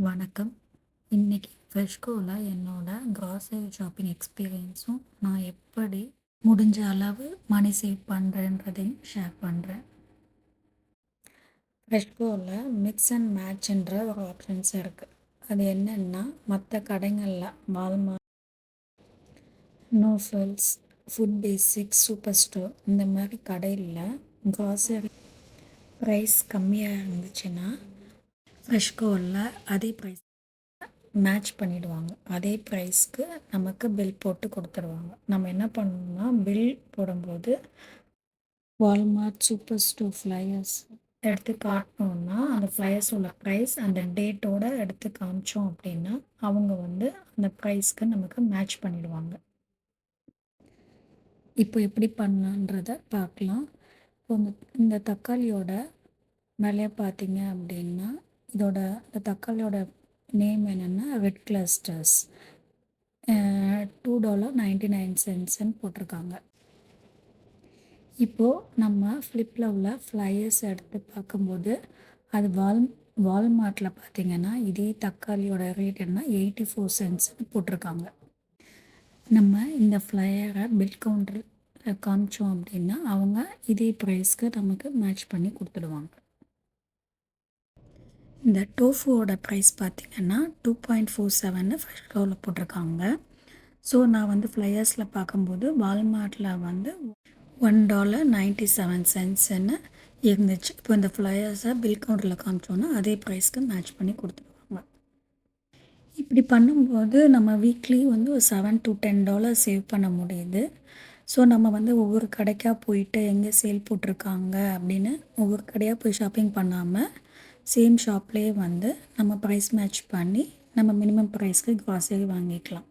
வணக்கம். இன்னைக்கு ஃப்ரெஷ்கோவில் என்னோட grocery ஷாப்பிங் எக்ஸ்பீரியன்ஸும் நான் எப்படி முடிஞ்ச அளவு மணி சேவ் பண்ணுறேன்றதையும் ஷேர் பண்ணுறேன். ஃப்ரெஷ்கோவில் மிக்ஸ் அண்ட் மேட்ச்ன்ற ஒரு ஆப்ஷன்ஸ் இருக்குது. அது என்னென்னா மற்ற கடைகளில் வால்மார்ட், நோஃபல்ஸ், ஃபுட் பேசிக்ஸ், சூப்பர் ஸ்டோர் இந்த மாதிரி கடையில் grocery ப்ரைஸ் கம்மியாக இருந்துச்சுன்னா ஃப்ரெஷ்கோவில் அதே ப்ரைஸ் மேட்ச் பண்ணிவிடுவாங்க. அதே ப்ரைஸ்க்கு நமக்கு பில் போட்டு கொடுத்துருவாங்க. நம்ம என்ன பண்ணணும்னா பில் போடும்போது வால்மார்ட், சூப்பர் ஸ்டோர் ஃப்ளையர்ஸ் எடுத்து காட்டினோன்னா அந்த ஃப்ளையர்ஸோட ப்ரைஸ் அந்த டேட்டோடு எடுத்து காமிச்சோம் அப்படின்னா அவங்க அந்த ப்ரைஸ்க்கு நமக்கு மேட்ச் பண்ணிவிடுவாங்க. இப்போ எப்படி பண்ணலான்றத பார்க்கலாம். இப்போ இந்த தக்காளியோட விலையை பார்த்தீங்க அப்படின்னா இந்த தக்காளியோட நேம் என்னென்னா ரெட் கிளஸ்டர்ஸ், $2.99 போட்டிருக்காங்க. இப்போது நம்ம ஃப்ளிப்பில் உள்ள ஃப்ளையர்ஸ் எடுத்து பார்க்கும்போது அது வால்மார்ட்டில் பார்த்திங்கன்னா இதே தக்காளியோட ரேட் என்ன 84 சென்ட்ஸ்னு போட்டிருக்காங்க. நம்ம இந்த ஃப்ளையரை பில் கவுண்டரில் காமிச்சோம் அப்படின்னா அவங்க இதே ப்ரைஸ்க்கு நமக்கு மேட்ச் பண்ணி கொடுத்துடுவாங்க. இந்த டோஃபுவோட ப்ரைஸ் பார்த்திங்கன்னா 2.47 ஃப்ரெஷ்கோவில் போட்டிருக்காங்க. ஸோ நான் ஃப்ளையர்ஸில் பார்க்கும்போது வால்மார்ட்டில் $1.97 இருந்துச்சு. இப்போ இந்த ஃப்ளையர்ஸை பில் கவுண்டரில் காமிச்சோன்னா அதே ப்ரைஸ்க்கு மேட்ச் பண்ணி கொடுத்துருவாங்க. இப்படி பண்ணும்போது நம்ம வீக்லி ஒரு $7 to $10 சேவ் பண்ண முடியுது. ஸோ நம்ம ஒவ்வொரு கடைக்காக போயிட்டு எங்கே சேல் போட்டிருக்காங்க அப்படின்னு ஒவ்வொரு கடையாக போய் ஷாப்பிங் பண்ணாமல் சேம் ஷாப்லேயே நம்ம ப்ரைஸ் மேட்ச் பண்ணி நம்ம மினிமம் ப்ரைஸ்க்கு grocery வாங்கிக்கலாம்.